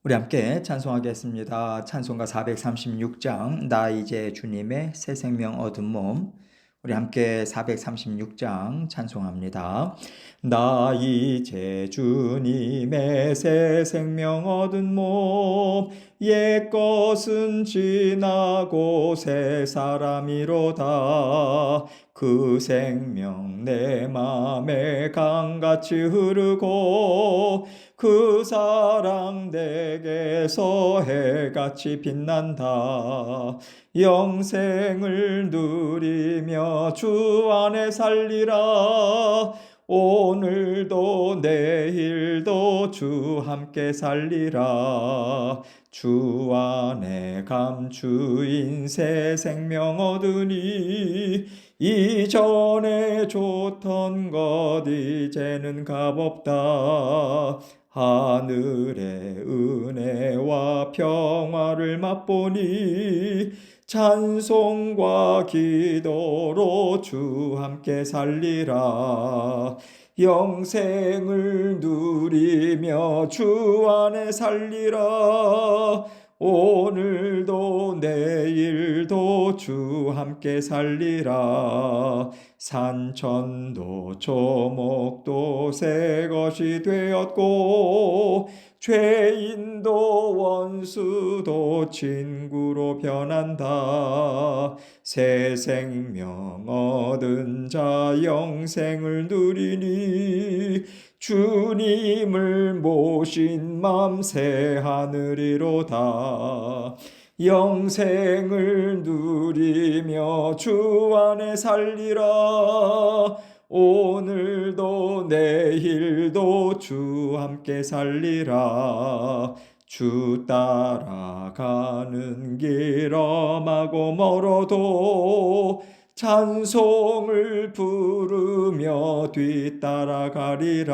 우리 함께 찬송하겠습니다. 찬송가 436장 나 이제 주님의 새 생명 얻은 몸. 우리 함께 436장 찬송합니다. 나 이제 주님의 새 생명 얻은 몸, 옛것은 지나고 새 사람이로다. 그 생명 내 맘에 강같이 흐르고 그 사랑 내게서 해같이 빛난다. 영생을 누리며 주 안에 살리라. 오늘도 내일도 주 함께 살리라. 주 안에 감추인 새 생명 얻으니 이전에 좋던 것 이제는 값없다. 하늘의 은혜와 평화를 맛보니 찬송과 기도로 주 함께 살리라. 영생을 누리며 주 안에 살리라. 오늘도 내일도 주 함께 살리라. 산천도 조목도 새 것이 되었고 죄인도 원수도 친구로 변한다. 새 생명 얻은 자 영생을 누리니 주님을 모신 맘 새 하늘이로다. 영생을 누리며 주 안에 살리라. 오늘도 내일도 주 함께 살리라. 주 따라가는 길 험하고 멀어도 찬송을 부르며 뒤따라가리라.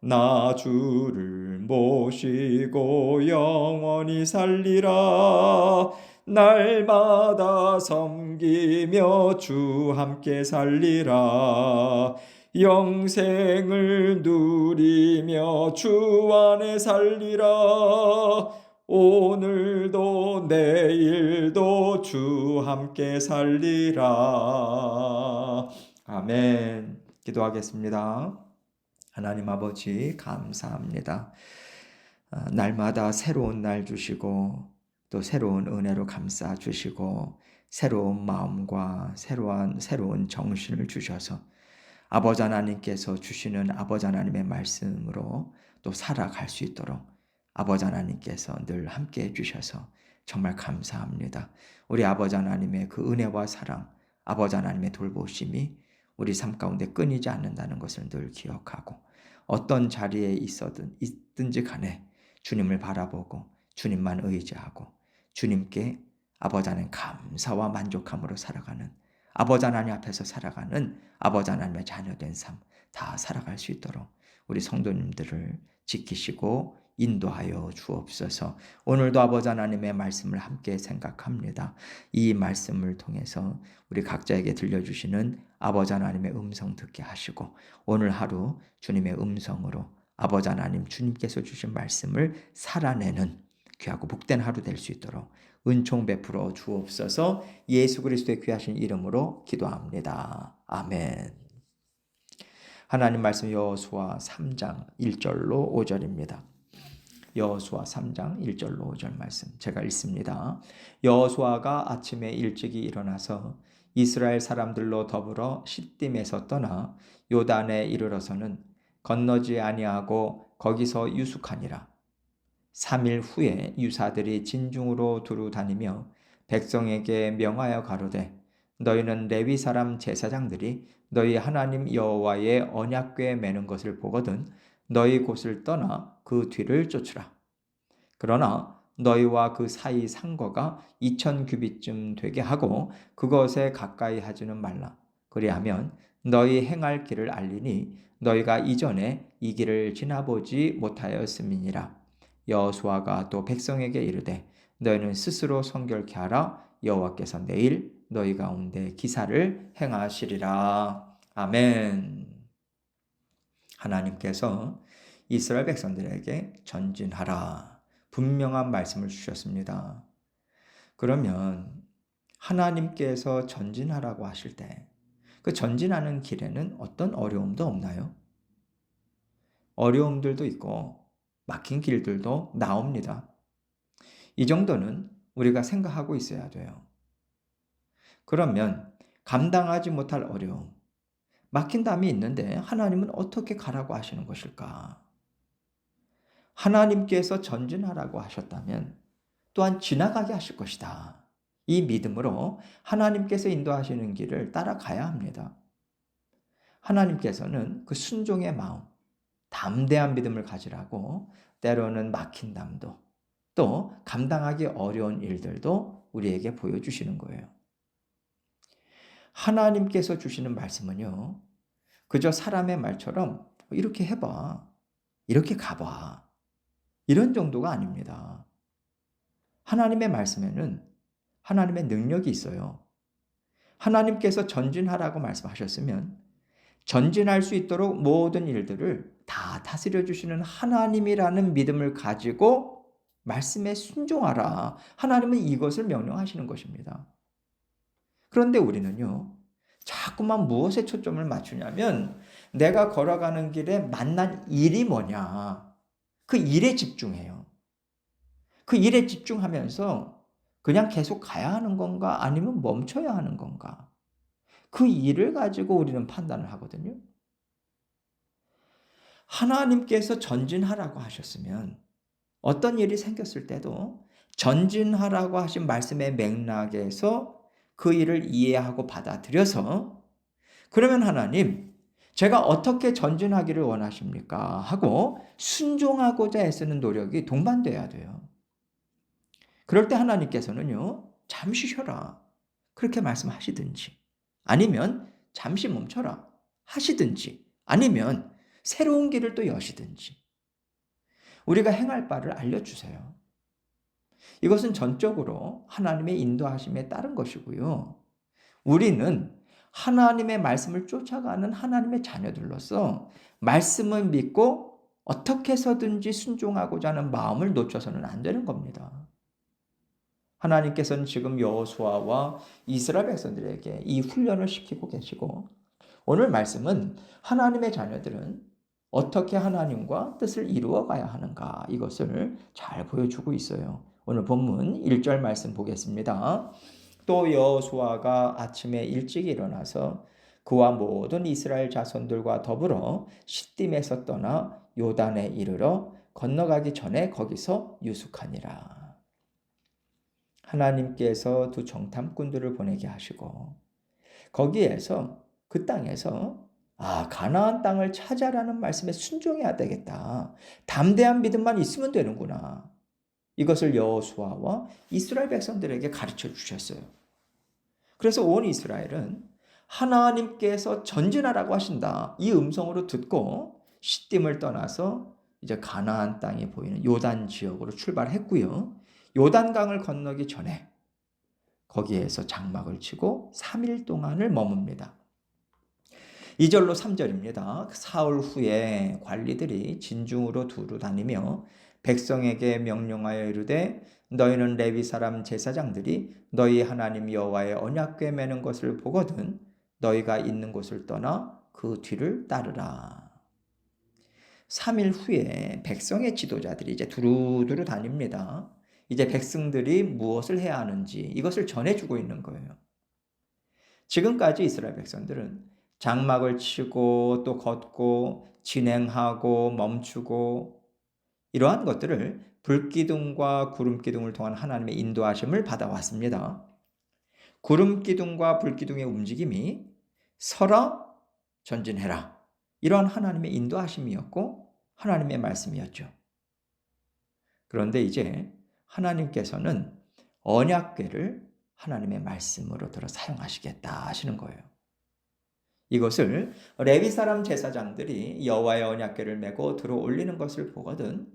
나 주를 모시고 영원히 살리라. 날마다 섬기며 주 함께 살리라. 영생을 누리며 주 안에 살리라. 오늘도 내일도 주 함께 살리라. 아멘. 기도하겠습니다. 하나님 아버지 감사합니다. 날마다 새로운 날 주시고 또 새로운 은혜로 감싸 주시고 새로운 마음과 새로운 정신을 주셔서 아버지 하나님께서 주시는 아버지 하나님의 말씀으로 또 살아갈 수 있도록 아버지 하나님께서 늘 함께 해주셔서 정말 감사합니다. 우리 아버지 하나님의 그 은혜와 사랑, 아버지 하나님의 돌보심이 우리 삶 가운데 끊이지 않는다는 것을 늘 기억하고 어떤 자리에 있든지 간에 주님을 바라보고 주님만 의지하고 주님께 아버지 하나님 감사와 만족함으로 살아가는 아버지 하나님 앞에서 살아가는 아버지 하나님의 자녀된 삶 다 살아갈 수 있도록 우리 성도님들을 지키시고 인도하여 주옵소서. 오늘도 아버지 하나님의 말씀을 함께 생각합니다. 이 말씀을 통해서 우리 각자에게 들려주시는 아버지 하나님의 음성 듣게 하시고 오늘 하루 주님의 음성으로 아버지 하나님 주님께서 주신 말씀을 살아내는 귀하고 복된 하루 될 수 있도록 은총 베풀어 주옵소서. 예수 그리스도의 귀하신 이름으로 기도합니다. 아멘. 하나님 말씀 여호수아 3장 1절로 5절입니다. 여호수아 3장 1절로 5절 말씀 제가 읽습니다. 여호수아가 아침에 일찍이 일어나서 이스라엘 사람들로 더불어 시딤에서 떠나 요단에 이르러서는 건너지 아니하고 거기서 유숙하니라. 3일 후에 유사들이 진중으로 두루 다니며 백성에게 명하여 가로되 너희는 레위 사람 제사장들이 너희 하나님 여호와의 언약궤 매는 것을 보거든 너희 곳을 떠나 그 뒤를 쫓으라. 그러나 너희와 그 사이 상거가 2000규빗쯤 되게 하고 그것에 가까이 하지는 말라. 그리하면 너희 행할 길을 알리니 너희가 이전에 이 길을 지나보지 못하였음이니라. 여호수아가 또 백성에게 이르되 너희는 스스로 성결케 하라. 여호와께서 내일 너희 가운데 기사를 행하시리라. 아멘. 하나님께서 이스라엘 백성들에게 전진하라. 분명한 말씀을 주셨습니다. 그러면 하나님께서 전진하라고 하실 때 그 전진하는 길에는 어떤 어려움도 없나요? 어려움들도 있고 막힌 길들도 나옵니다. 이 정도는 우리가 생각하고 있어야 돼요. 그러면 감당하지 못할 어려움, 막힌 담이 있는데 하나님은 어떻게 가라고 하시는 것일까? 하나님께서 전진하라고 하셨다면 또한 지나가게 하실 것이다. 이 믿음으로 하나님께서 인도하시는 길을 따라가야 합니다. 하나님께서는 그 순종의 마음, 담대한 믿음을 가지라고 때로는 막힌 담도 또 감당하기 어려운 일들도 우리에게 보여주시는 거예요. 하나님께서 주시는 말씀은요, 그저 사람의 말처럼 이렇게 해봐, 이렇게 가봐, 이런 정도가 아닙니다. 하나님의 말씀에는 하나님의 능력이 있어요. 하나님께서 전진하라고 말씀하셨으면 전진할 수 있도록 모든 일들을 다 다스려 주시는 하나님이라는 믿음을 가지고 말씀에 순종하라. 하나님은 이것을 명령하시는 것입니다. 그런데 우리는요, 자꾸만 무엇에 초점을 맞추냐면 내가 걸어가는 길에 만난 일이 뭐냐. 그 일에 집중해요. 그 일에 집중하면서 그냥 계속 가야 하는 건가 아니면 멈춰야 하는 건가. 그 일을 가지고 우리는 판단을 하거든요. 하나님께서 전진하라고 하셨으면 어떤 일이 생겼을 때도 전진하라고 하신 말씀의 맥락에서 그 일을 이해하고 받아들여서 그러면 하나님, 제가 어떻게 전진하기를 원하십니까? 하고 순종하고자 애쓰는 노력이 동반돼야 돼요. 그럴 때 하나님께서는요, 잠시 쉬어라. 그렇게 말씀하시든지, 아니면 잠시 멈춰라. 하시든지, 아니면 새로운 길을 또 여시든지, 우리가 행할 바를 알려주세요. 이것은 전적으로 하나님의 인도하심에 따른 것이고요. 우리는 하나님의 말씀을 쫓아가는 하나님의 자녀들로서 말씀을 믿고 어떻게 해서든지 순종하고자 하는 마음을 놓쳐서는 안 되는 겁니다. 하나님께서는 지금 여호수아와 이스라엘 백성들에게 이 훈련을 시키고 계시고 오늘 말씀은 하나님의 자녀들은 어떻게 하나님과 뜻을 이루어 가야 하는가 이것을 잘 보여주고 있어요. 오늘 본문 1절 말씀 보겠습니다. 또 여호수아가 아침에 일찍 일어나서 그와 모든 이스라엘 자손들과 더불어 시딤에서 떠나 요단에 이르러 건너가기 전에 거기서 유숙하니라. 하나님께서 두 정탐꾼들을 보내게 하시고 거기에서 그 땅에서 가나안 땅을 찾아라는 말씀에 순종해야 되겠다. 담대한 믿음만 있으면 되는구나. 이것을 여호수아와 이스라엘 백성들에게 가르쳐 주셨어요. 그래서 온 이스라엘은 하나님께서 전진하라고 하신다. 이 음성으로 듣고 시딤을 떠나서 이제 가나안 땅에 보이는 요단 지역으로 출발했고요. 요단강을 건너기 전에 거기에서 장막을 치고 3일 동안을 머뭅니다. 2절로 3절입니다. 사흘 후에 관리들이 진중으로 두루 다니며 백성에게 명령하여 이르되 너희는 레위 사람 제사장들이 너희 하나님 여호와의 언약궤 매는 것을 보거든 너희가 있는 곳을 떠나 그 뒤를 따르라. 3일 후에 백성의 지도자들이 이제 두루두루 다닙니다. 이제 백성들이 무엇을 해야 하는지 이것을 전해주고 있는 거예요. 지금까지 이스라엘 백성들은 장막을 치고 또 걷고 진행하고 멈추고 이러한 것들을 불기둥과 구름기둥을 통한 하나님의 인도하심을 받아왔습니다. 구름기둥과 불기둥의 움직임이 서라 전진해라 이러한 하나님의 인도하심이었고 하나님의 말씀이었죠. 그런데 이제 하나님께서는 언약궤를 하나님의 말씀으로 들어 사용하시겠다 하시는 거예요. 이것을 레위 사람 제사장들이 여호와의 언약궤를 메고 들어 올리는 것을 보거든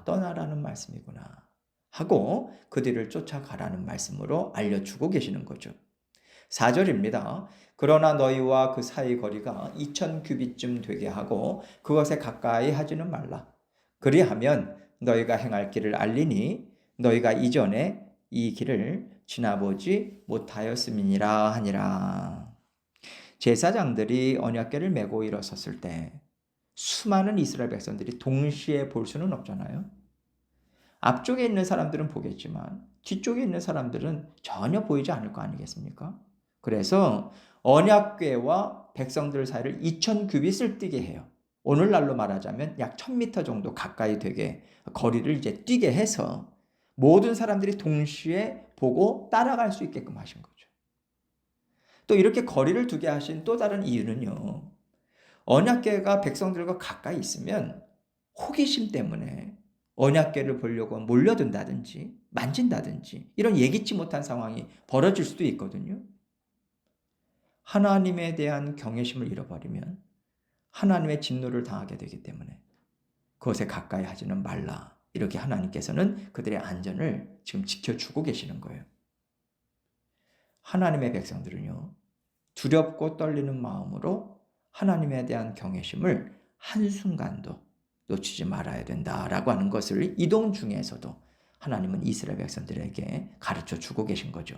떠나라는 말씀이구나 하고 그 뒤를 쫓아가라는 말씀으로 알려주고 계시는 거죠. 4절입니다. 그러나 너희와 그 사이 거리가 2000 규빗쯤 되게 하고 그것에 가까이 하지는 말라. 그리하면 너희가 행할 길을 알리니 너희가 이전에 이 길을 지나보지 못하였음이니라 하니라. 제사장들이 언약궤를 메고 일어섰을 때 수많은 이스라엘 백성들이 동시에 볼 수는 없잖아요. 앞쪽에 있는 사람들은 보겠지만 뒤쪽에 있는 사람들은 전혀 보이지 않을 거 아니겠습니까? 그래서 언약궤와 백성들 사이를 2000 규빗을 뛰게 해요. 오늘날로 말하자면 약 1000m 정도 가까이 되게 거리를 이제 뛰게 해서 모든 사람들이 동시에 보고 따라갈 수 있게끔 하신 거죠. 또 이렇게 거리를 두게 하신 또 다른 이유는요. 언약궤가 백성들과 가까이 있으면 호기심 때문에 언약궤를 보려고 몰려든다든지 만진다든지 이런 예기치 못한 상황이 벌어질 수도 있거든요. 하나님에 대한 경외심을 잃어버리면 하나님의 진노를 당하게 되기 때문에 그것에 가까이 하지는 말라. 이렇게 하나님께서는 그들의 안전을 지금 지켜주고 계시는 거예요. 하나님의 백성들은요. 두렵고 떨리는 마음으로 하나님에 대한 경외심을 한순간도 놓치지 말아야 된다라고 하는 것을 이동 중에서도 하나님은 이스라엘 백성들에게 가르쳐 주고 계신 거죠.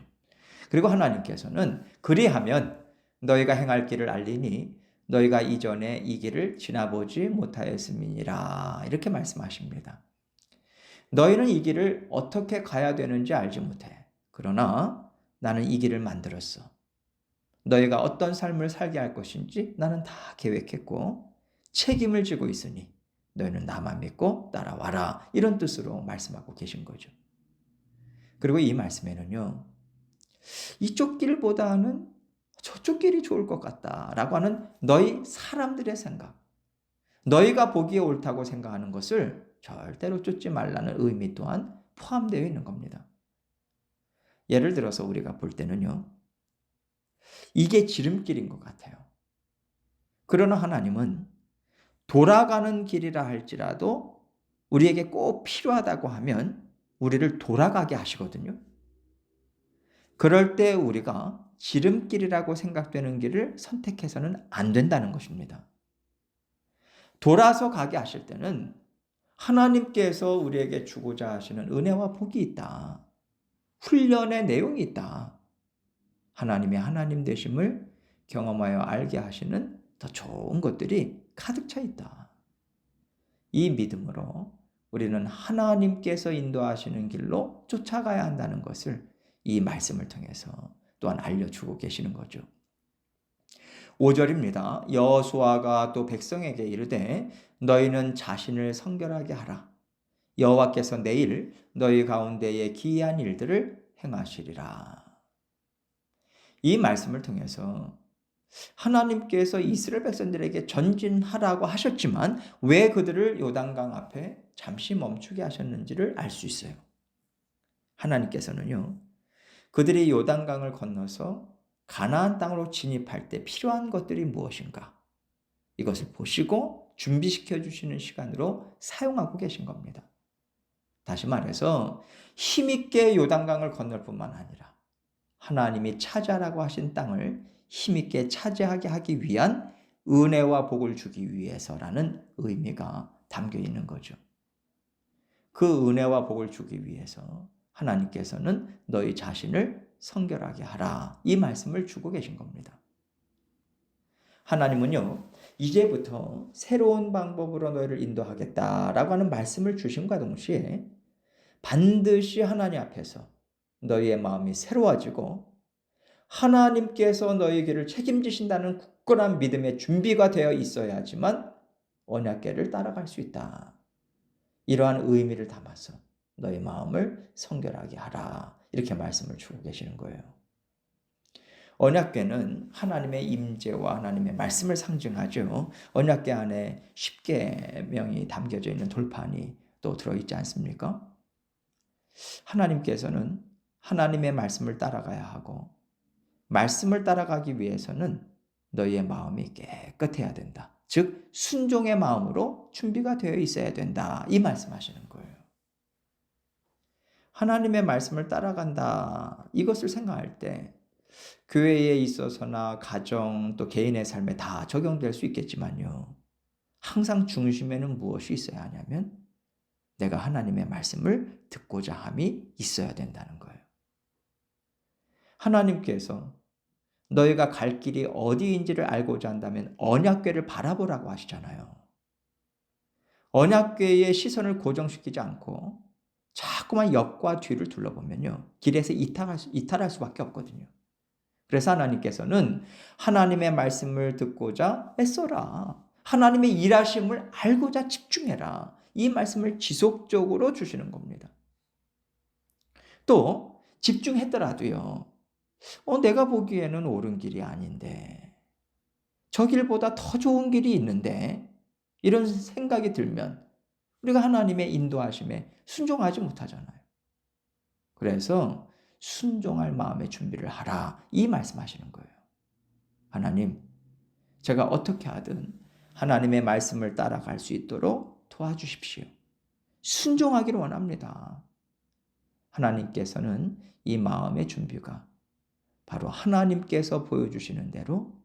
그리고 하나님께서는 그리하면 너희가 행할 길을 알리니 너희가 이전에 이 길을 지나보지 못하였음이니라 이렇게 말씀하십니다. 너희는 이 길을 어떻게 가야 되는지 알지 못해. 그러나 나는 이 길을 만들었어. 너희가 어떤 삶을 살게 할 것인지 나는 다 계획했고 책임을 지고 있으니 너희는 나만 믿고 따라와라. 이런 뜻으로 말씀하고 계신 거죠. 그리고 이 말씀에는요. 이쪽 길보다는 저쪽 길이 좋을 것 같다라고 하는 너희 사람들의 생각, 너희가 보기에 옳다고 생각하는 것을 절대로 쫓지 말라는 의미 또한 포함되어 있는 겁니다. 예를 들어서 우리가 볼 때는요. 이게 지름길인 것 같아요. 그러나 하나님은 돌아가는 길이라 할지라도 우리에게 꼭 필요하다고 하면 우리를 돌아가게 하시거든요. 그럴 때 우리가 지름길이라고 생각되는 길을 선택해서는 안 된다는 것입니다. 돌아서 가게 하실 때는 하나님께서 우리에게 주고자 하시는 은혜와 복이 있다. 훈련의 내용이 있다. 하나님의 하나님 되심을 경험하여 알게 하시는 더 좋은 것들이 가득 차 있다. 이 믿음으로 우리는 하나님께서 인도하시는 길로 쫓아가야 한다는 것을 이 말씀을 통해서 또한 알려주고 계시는 거죠. 5절입니다. 여호수아가 또 백성에게 이르되 너희는 자신을 성결하게 하라. 여호와께서 내일 너희 가운데에 기이한 일들을 행하시리라. 이 말씀을 통해서 하나님께서 이스라엘 백성들에게 전진하라고 하셨지만 왜 그들을 요단강 앞에 잠시 멈추게 하셨는지를 알 수 있어요. 하나님께서는요. 그들이 요단강을 건너서 가나안 땅으로 진입할 때 필요한 것들이 무엇인가? 이것을 보시고 준비시켜 주시는 시간으로 사용하고 계신 겁니다. 다시 말해서 힘있게 요단강을 건널 뿐만 아니라 하나님이 차지하라고 하신 땅을 힘있게 차지하게 하기 위한 은혜와 복을 주기 위해서라는 의미가 담겨 있는 거죠. 그 은혜와 복을 주기 위해서 하나님께서는 너희 자신을 성결하게 하라. 이 말씀을 주고 계신 겁니다. 하나님은요, 이제부터 새로운 방법으로 너희를 인도하겠다라고 하는 말씀을 주심과 동시에 반드시 하나님 앞에서 너희의 마음이 새로워지고 하나님께서 너희에게를 책임지신다는 굳건한 믿음의 준비가 되어 있어야지만 언약궤를 따라갈 수 있다. 이러한 의미를 담아서 너희 마음을 성결하게 하라. 이렇게 말씀을 주고 계시는 거예요. 언약궤는 하나님의 임재와 하나님의 말씀을 상징하죠. 언약궤 안에 10계명이 담겨져 있는 돌판이 또 들어있지 않습니까? 하나님께서는 하나님의 말씀을 따라가야 하고 말씀을 따라가기 위해서는 너희의 마음이 깨끗해야 된다. 즉 순종의 마음으로 준비가 되어 있어야 된다. 이 말씀하시는 거예요. 하나님의 말씀을 따라간다. 이것을 생각할 때 교회에 있어서나 가정 또 개인의 삶에 다 적용될 수 있겠지만요. 항상 중심에는 무엇이 있어야 하냐면 내가 하나님의 말씀을 듣고자 함이 있어야 된다는 거예요. 하나님께서 너희가 갈 길이 어디인지를 알고자 한다면 언약궤를 바라보라고 하시잖아요. 언약궤의 시선을 고정시키지 않고 자꾸만 옆과 뒤를 둘러보면요. 길에서 이탈할 수밖에 없거든요. 그래서 하나님께서는 하나님의 말씀을 듣고자 애써라. 하나님의 일하심을 알고자 집중해라. 이 말씀을 지속적으로 주시는 겁니다. 또 집중했더라도요. 내가 보기에는 옳은 길이 아닌데 저 길보다 더 좋은 길이 있는데 이런 생각이 들면 우리가 하나님의 인도하심에 순종하지 못하잖아요. 그래서 순종할 마음의 준비를 하라. 이 말씀하시는 거예요. 하나님, 제가 어떻게 하든 하나님의 말씀을 따라갈 수 있도록 도와주십시오. 순종하기를 원합니다. 하나님께서는 이 마음의 준비가 바로 하나님께서 보여주시는 대로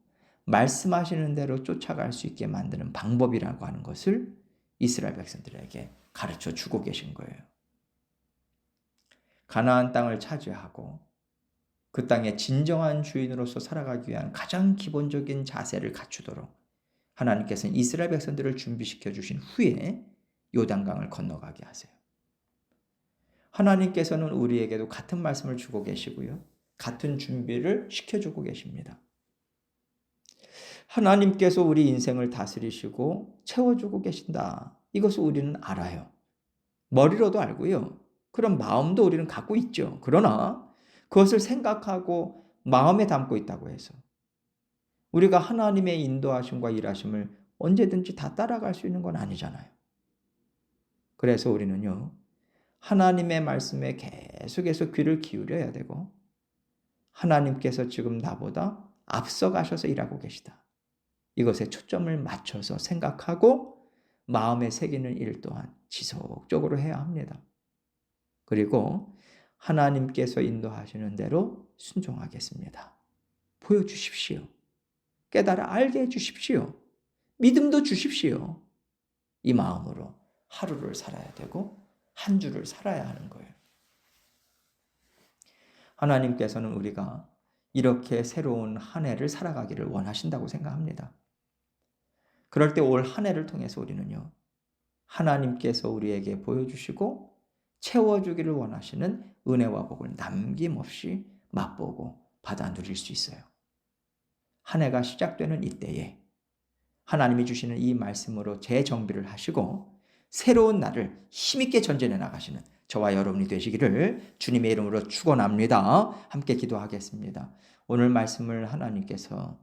말씀하시는 대로 쫓아갈 수 있게 만드는 방법이라고 하는 것을 이스라엘 백성들에게 가르쳐 주고 계신 거예요. 가나안 땅을 차지하고 그 땅의 진정한 주인으로서 살아가기 위한 가장 기본적인 자세를 갖추도록 하나님께서는 이스라엘 백성들을 준비시켜 주신 후에 요단강을 건너가게 하세요. 하나님께서는 우리에게도 같은 말씀을 주고 계시고요. 같은 준비를 시켜주고 계십니다. 하나님께서 우리 인생을 다스리시고 채워주고 계신다. 이것을 우리는 알아요. 머리로도 알고요. 그런 마음도 우리는 갖고 있죠. 그러나 그것을 생각하고 마음에 담고 있다고 해서 우리가 하나님의 인도하심과 일하심을 언제든지 다 따라갈 수 있는 건 아니잖아요. 그래서 우리는요. 하나님의 말씀에 계속해서 귀를 기울여야 되고 하나님께서 지금 나보다 앞서가셔서 일하고 계시다. 이것에 초점을 맞춰서 생각하고 마음에 새기는 일 또한 지속적으로 해야 합니다. 그리고 하나님께서 인도하시는 대로 순종하겠습니다. 보여주십시오. 깨달아 알게 해주십시오. 믿음도 주십시오. 이 마음으로 하루를 살아야 되고 한 주를 살아야 하는 거예요. 하나님께서는 우리가 이렇게 새로운 한 해를 살아가기를 원하신다고 생각합니다. 그럴 때 올 한 해를 통해서 우리는요. 하나님께서 우리에게 보여주시고 채워주기를 원하시는 은혜와 복을 남김없이 맛보고 받아 누릴 수 있어요. 한 해가 시작되는 이때에 하나님이 주시는 이 말씀으로 재정비를 하시고 새로운 날을 힘있게 전진해 나가시는 저와 여러분이 되시기를 주님의 이름으로 축원합니다. 함께 기도하겠습니다. 오늘 말씀을 하나님께서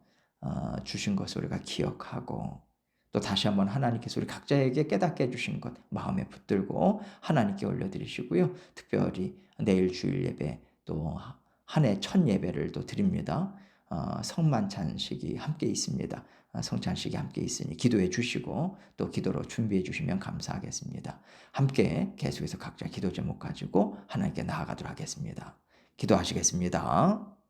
주신 것을 우리가 기억하고 또 다시 한번 하나님께서 우리 각자에게 깨닫게 해주신 것 마음에 붙들고 하나님께 올려드리시고요. 특별히 내일 주일 예배 또 한 해 첫 예배를 또 드립니다. 성만찬식이 함께 있습니다. 성찬식이 함께 있으니 기도해 주시고 또 기도로 준비해 주시면 감사하겠습니다. 함께 계속해서 각자 기도 제목 가지고 하나님께 나아가도록 하겠습니다. 기도하시겠습니다.